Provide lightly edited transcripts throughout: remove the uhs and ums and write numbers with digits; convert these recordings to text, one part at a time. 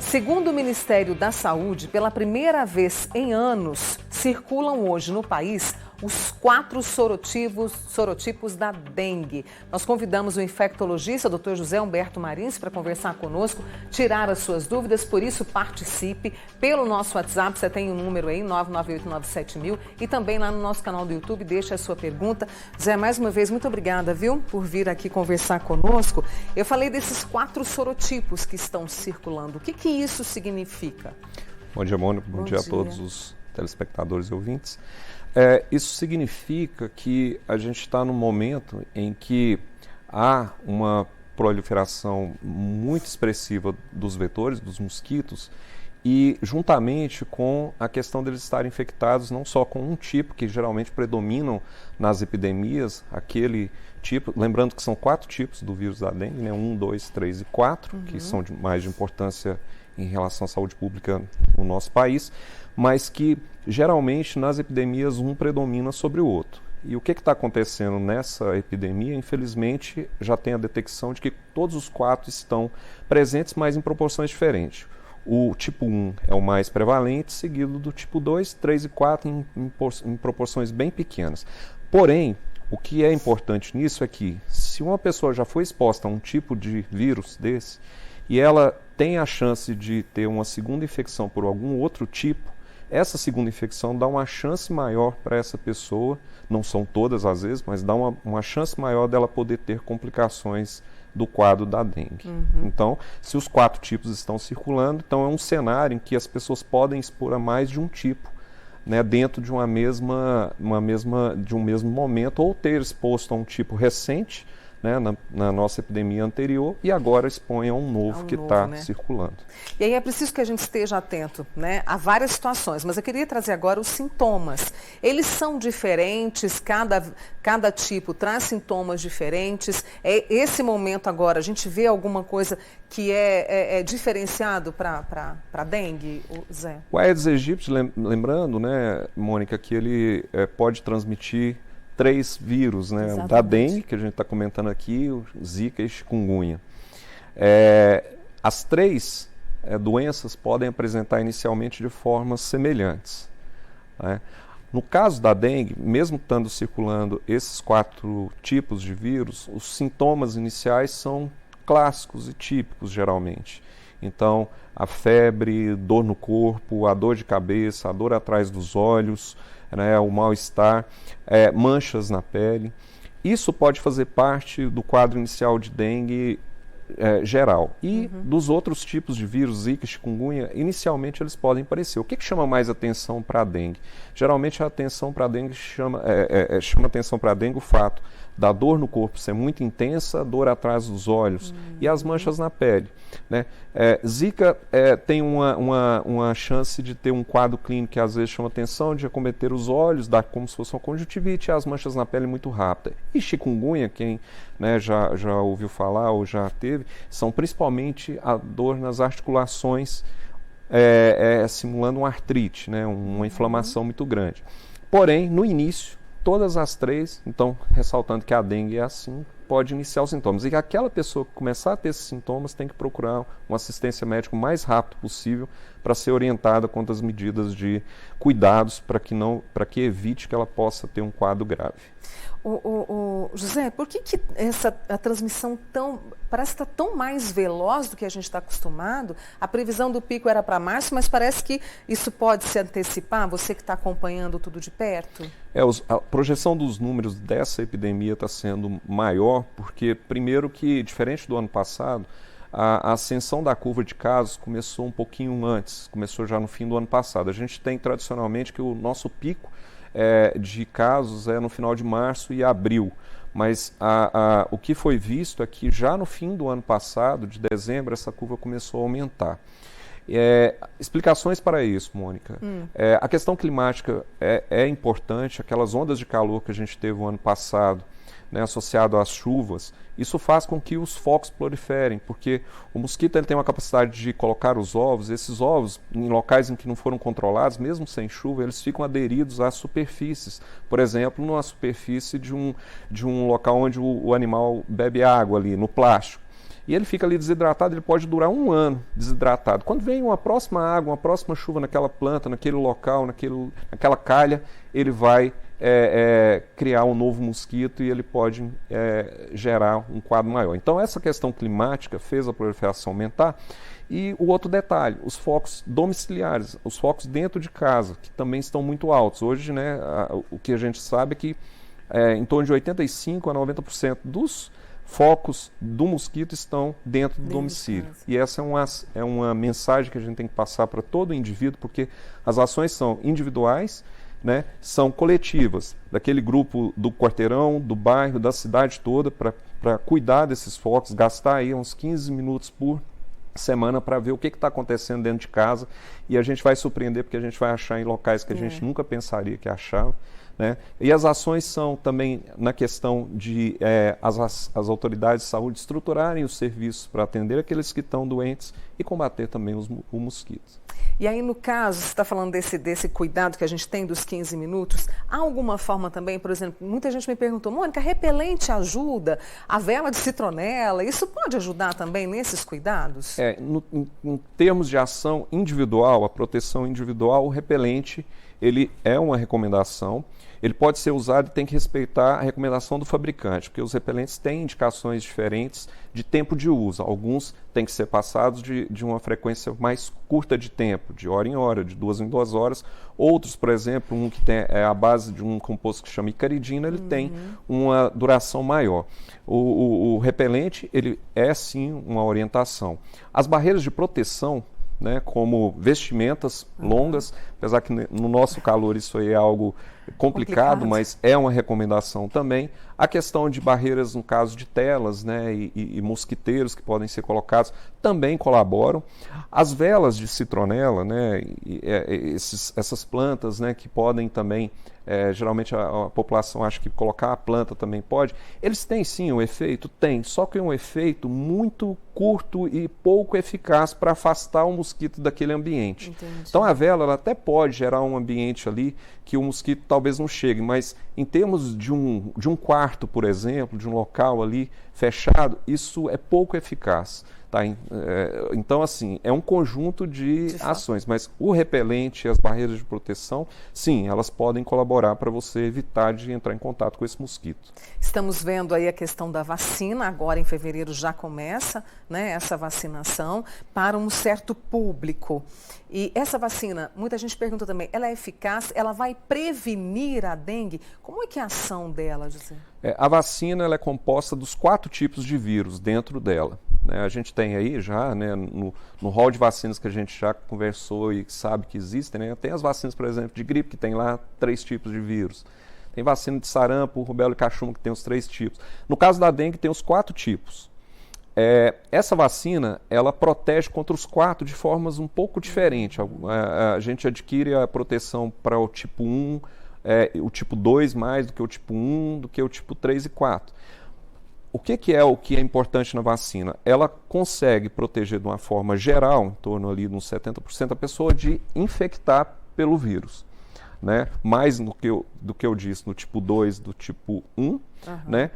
Segundo o Ministério da Saúde, pela primeira vez em anos, circulam hoje no país os 4 sorotipos da dengue. Nós convidamos o infectologista, Dr. José Humberto Marins, para conversar conosco, tirar as suas dúvidas, por isso participe pelo nosso WhatsApp, você tem o número aí, 99897.000, e também lá no nosso canal do YouTube, deixa a sua pergunta. Zé, mais uma vez, muito obrigada, viu, por vir aqui conversar conosco. Eu falei desses 4 sorotipos que estão circulando. O que isso significa? Bom dia, Mônica. Bom dia a todos os telespectadores e ouvintes. Isso significa que a gente está num momento em que há uma proliferação muito expressiva dos vetores, dos mosquitos, e juntamente com a questão deles estarem infectados não só com um tipo, que geralmente predominam nas epidemias, aquele tipo, lembrando que são 4 tipos do vírus da dengue, né? 1, 2, 3 e 4, que são de mais de importância em relação à saúde pública no nosso país, mas que geralmente nas epidemias um predomina sobre o outro. E o que está acontecendo nessa epidemia? Infelizmente já tem a detecção de que todos os 4 estão presentes, mas em proporções diferentes. O tipo 1 é o mais prevalente, seguido do tipo 2, 3 e 4 em proporções bem pequenas. Porém, o que é importante nisso é que se uma pessoa já foi exposta a um tipo de vírus desse e ela tem a chance de ter uma segunda infecção por algum outro tipo, essa segunda infecção dá uma chance maior para essa pessoa, não são todas às vezes, mas dá uma chance maior dela poder ter complicações do quadro da dengue. Então, se os 4 tipos estão circulando, então é um cenário em que as pessoas podem expor a mais de um tipo, né, dentro de de um mesmo momento, ou ter exposto a um tipo recente, né, na nossa epidemia anterior, e agora expõe a um novo que está circulando. E aí é preciso que a gente esteja atento, né, a várias situações, mas eu queria trazer agora os sintomas. Eles são diferentes, cada tipo traz sintomas diferentes. Esse momento agora, a gente vê alguma coisa que é diferenciado para a dengue, Zé? O Aedes aegypti, lembrando, né, Mônica, que ele pode transmitir 3 vírus, né? O da dengue, que a gente está comentando aqui, o Zika e chikungunya. As 3 doenças podem apresentar inicialmente de formas semelhantes, né? No caso da dengue, mesmo estando circulando esses 4 tipos de vírus, os sintomas iniciais são clássicos e típicos geralmente. Então, a febre, dor no corpo, a dor de cabeça, a dor atrás dos olhos, né, o mal-estar, manchas na pele. Isso pode fazer parte do quadro inicial de dengue geral. E dos outros tipos de vírus, Zika e chikungunya, inicialmente eles podem aparecer. O que chama mais atenção para a dengue? Geralmente a atenção para a dengue chama atenção para a dengue o fato da dor no corpo ser muito intensa, dor atrás dos olhos e as manchas na pele, né? Zika tem uma chance de ter um quadro clínico que às vezes chama atenção, de acometer os olhos, dar como se fosse uma conjuntivite, e as manchas na pele muito rápida. E chikungunya, quem, né, já ouviu falar ou já teve, são principalmente a dor nas articulações, simulando uma artrite, né, uma inflamação muito grande. Porém, no início, todas as 3, então, ressaltando que a dengue é assim, pode iniciar os sintomas. E que aquela pessoa que começar a ter esses sintomas tem que procurar uma assistência médica o mais rápido possível para ser orientada quanto às medidas de cuidados para que evite que ela possa ter um quadro grave. José, por que a transmissão parece estar tão mais veloz do que a gente está acostumado? A previsão do pico era para março, mas parece que isso pode se antecipar, você que está acompanhando tudo de perto? A projeção dos números dessa epidemia está sendo maior, porque, primeiro que, diferente do ano passado, a ascensão da curva de casos começou um pouquinho antes, começou já no fim do ano passado. A gente tem tradicionalmente que o nosso pico de casos no final de março e abril, mas o que foi visto é que já no fim do ano passado, de dezembro, essa curva começou a aumentar. Explicações para isso, Mônica. A questão climática é importante, aquelas ondas de calor que a gente teve o ano passado, né, associado às chuvas, isso faz com que os focos proliferem, porque o mosquito ele tem uma capacidade de colocar os ovos, esses ovos, em locais em que não foram controlados, mesmo sem chuva, eles ficam aderidos às superfícies. Por exemplo, numa superfície de um local onde o animal bebe água ali, no plástico. e ele fica ali desidratado, ele pode durar 1 ano desidratado. Quando vem uma próxima água, uma próxima chuva naquela planta, naquele local, naquela calha, ele vai criar um novo mosquito e ele pode gerar um quadro maior. Então essa questão climática fez a proliferação aumentar. E o outro detalhe, os focos domiciliares, os focos dentro de casa, que também estão muito altos. Hoje, né, o que a gente sabe é que em torno de 85% a 90% dos focos do mosquito estão dentro do domicílio. E essa é uma mensagem que a gente tem que passar para todo indivíduo, porque as ações são individuais, né, são coletivas, daquele grupo do quarteirão, do bairro, da cidade toda, para cuidar desses focos, gastar aí uns 15 minutos por semana para ver o que está acontecendo dentro de casa, e a gente vai surpreender porque a gente vai achar em locais que a gente nunca pensaria que achava. Né? E as ações são também na questão de as autoridades de saúde estruturarem os serviços para atender aqueles que estão doentes e combater também o mosquito. E aí, no caso, você está falando desse cuidado que a gente tem dos 15 minutos, há alguma forma também, por exemplo, muita gente me perguntou, Mônica, repelente ajuda? A vela de citronela, isso pode ajudar também nesses cuidados? Em termos de ação individual, a proteção individual, o repelente, ele é uma recomendação. Ele pode ser usado e tem que respeitar a recomendação do fabricante, porque os repelentes têm indicações diferentes de tempo de uso. Alguns têm que ser passados de uma frequência mais curta de tempo, de hora em hora, de 2 em 2 horas. Outros, por exemplo, um que tem a base de um composto que chama icaridina, ele tem uma duração maior. O repelente, ele é sim uma orientação. As barreiras de proteção, né, como vestimentas longas, apesar que no nosso calor isso aí é algo complicado, mas é uma recomendação também. A questão de barreiras no caso de telas, né, e mosquiteiros que podem ser colocados também colaboram. As velas de citronela, né, essas plantas, né, que podem também, geralmente a população acha que colocar a planta também pode, eles têm sim um efeito? Tem, só que é um efeito muito curto e pouco eficaz para afastar o mosquito daquele ambiente. Entendi. Então a vela ela até pode gerar um ambiente ali que o mosquito talvez não chegue, mas em termos de um quarto, por exemplo, de um local ali fechado, isso é pouco eficaz. Tá? Então, assim, é um conjunto de ações, mas o repelente e as barreiras de proteção, sim, elas podem colaborar para você evitar de entrar em contato com esse mosquito. Estamos vendo aí a questão da vacina, agora em fevereiro já começa, né, essa vacinação para um certo público. E essa vacina, muita gente pergunta também, ela é eficaz? Ela vai prevenir a dengue? Como é que é a ação dela, José? A vacina ela é composta dos 4 tipos de vírus dentro dela. Né? A gente tem aí já, né, no hall de vacinas que a gente já conversou e sabe que existem, né, tem as vacinas, por exemplo, de gripe, que tem lá 3 tipos de vírus. Tem vacina de sarampo, rubéola e cachumba, que tem os 3 tipos. No caso da dengue, tem os 4 tipos. Essa vacina, ela protege contra os 4 de formas um pouco diferentes. A gente adquire a proteção para o tipo 1, o tipo 2 mais do que o tipo 1, do que o tipo 3 e 4. O que é importante na vacina? Ela consegue proteger de uma forma geral, em torno ali de uns 70%, a pessoa de infectar pelo vírus. Né? Mais do que eu disse no tipo 2 do tipo 1, né?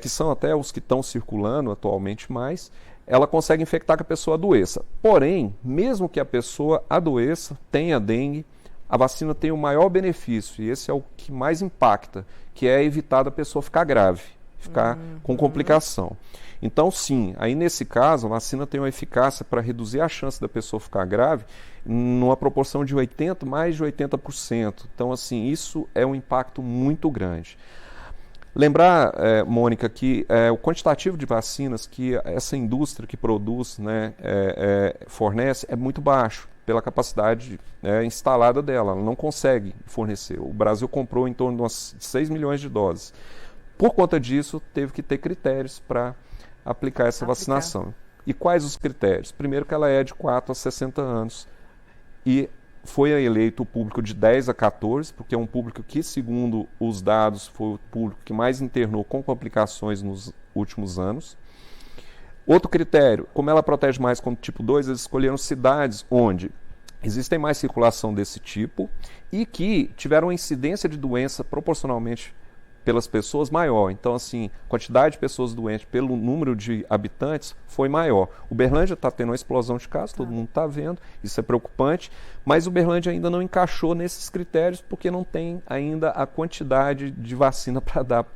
Que são até os que estão circulando atualmente mais, ela consegue infectar que a pessoa adoeça. Porém, mesmo que a pessoa adoeça, tenha dengue, a vacina tem o maior benefício, e esse é o que mais impacta, que é evitar da pessoa ficar grave, ficar com complicação. Então, sim, aí nesse caso, a vacina tem uma eficácia para reduzir a chance da pessoa ficar grave numa proporção de mais de 80%. Então, assim, isso é um impacto muito grande. Lembrar, Mônica, que o quantitativo de vacinas que essa indústria que produz, né, fornece é muito baixo pela capacidade instalada dela. Ela não consegue fornecer. O Brasil comprou em torno de 6 milhões de doses. Por conta disso, teve que ter critérios para aplicar essa vacinação. E quais os critérios? Primeiro que ela é de 4 a 60 anos e foi eleito o público de 10 a 14, porque é um público que, segundo os dados, foi o público que mais internou com complicações nos últimos anos. Outro critério, como ela protege mais como tipo 2, eles escolheram cidades onde existem mais circulação desse tipo e que tiveram uma incidência de doença proporcionalmente pelas pessoas maior. Então, assim, a quantidade de pessoas doentes pelo número de habitantes foi maior. Uberlândia está tendo uma explosão de casos, todo mundo está vendo, isso é preocupante, mas Uberlândia ainda não encaixou nesses critérios porque não tem ainda a quantidade de vacina para dar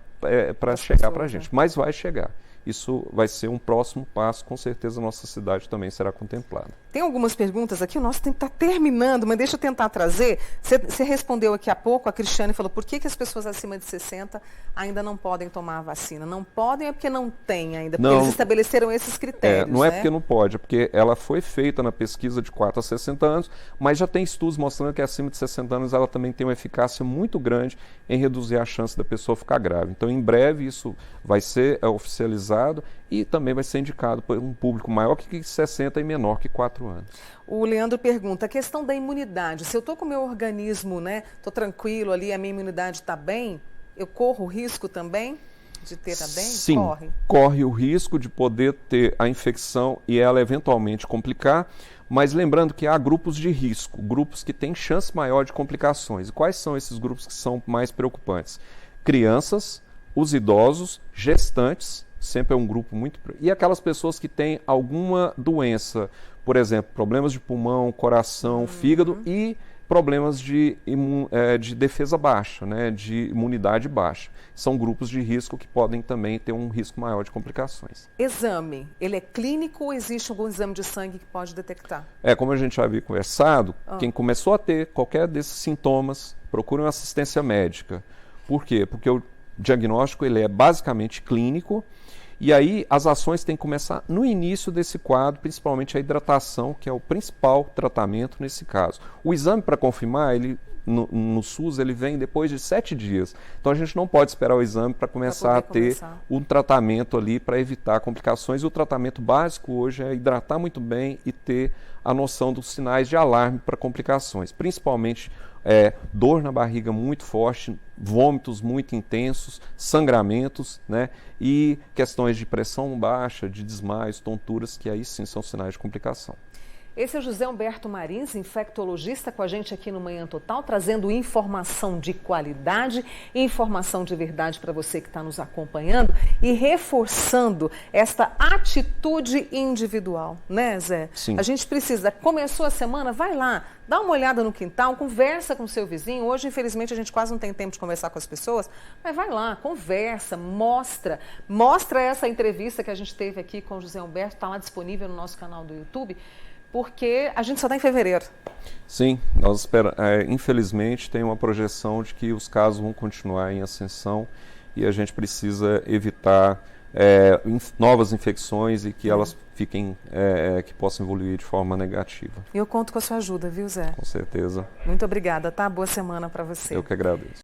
para chegar para a gente. Mas vai chegar. Isso vai ser um próximo passo, com certeza a nossa cidade também será contemplada. Tem algumas perguntas aqui, o nosso tempo está terminando, mas deixa eu tentar trazer. Você respondeu aqui há pouco, a Cristiane falou, por que as pessoas acima de 60 ainda não podem tomar a vacina? Não podem é porque não tem ainda, porque eles estabeleceram esses critérios. Não é porque não pode, é porque ela foi feita na pesquisa de 4 a 60 anos, mas já tem estudos mostrando que acima de 60 anos ela também tem uma eficácia muito grande em reduzir a chance da pessoa ficar grave. Então, em breve, isso vai ser oficializado e também vai ser indicado por um público maior que 60 e menor que 4 anos. O Leandro pergunta, a questão da imunidade, se eu estou com o meu organismo, estou tranquilo ali, a minha imunidade está bem, eu corro o risco também de ter também? Sim, corre o risco de poder ter a infecção e ela eventualmente complicar, mas lembrando que há grupos de risco, grupos que têm chance maior de complicações. E quais são esses grupos que são mais preocupantes? Crianças, os idosos, gestantes, sempre é um grupo muito... E aquelas pessoas que têm alguma doença, por exemplo, problemas de pulmão, coração, fígado e problemas de defesa baixa, de imunidade baixa. São grupos de risco que podem também ter um risco maior de complicações. Exame, ele é clínico ou existe algum exame de sangue que pode detectar? Como a gente já havia conversado, quem começou a ter qualquer desses sintomas, procure uma assistência médica. Por quê? Porque o diagnóstico ele é basicamente clínico e aí as ações têm que começar no início desse quadro, principalmente a hidratação, que é o principal tratamento nesse caso. O exame para confirmar, ele no SUS, ele vem depois de 7 dias. Então a gente não pode esperar o exame para começar a ter um tratamento ali para evitar complicações. E o tratamento básico hoje é hidratar muito bem e ter a noção dos sinais de alarme para complicações, principalmente dor na barriga muito forte, vômitos muito intensos, sangramentos, e questões de pressão baixa, de desmaios, tonturas, que aí sim são sinais de complicação. Esse é o José Humberto Marins, infectologista, com a gente aqui no Manhã Total, trazendo informação de qualidade e informação de verdade para você que está nos acompanhando e reforçando esta atitude individual, né, Zé? Sim. A gente precisa, começou a semana, vai lá, dá uma olhada no quintal, conversa com o seu vizinho. Hoje, infelizmente, a gente quase não tem tempo de conversar com as pessoas, mas vai lá, conversa, mostra essa entrevista que a gente teve aqui com o José Humberto, está lá disponível no nosso canal do YouTube, porque a gente só está em fevereiro. Sim, nós infelizmente tem uma projeção de que os casos vão continuar em ascensão e a gente precisa evitar novas infecções e que elas fiquem, que possam evoluir de forma negativa. Eu conto com a sua ajuda, viu, Zé? Com certeza. Muito obrigada, tá? Boa semana para você. Eu que agradeço.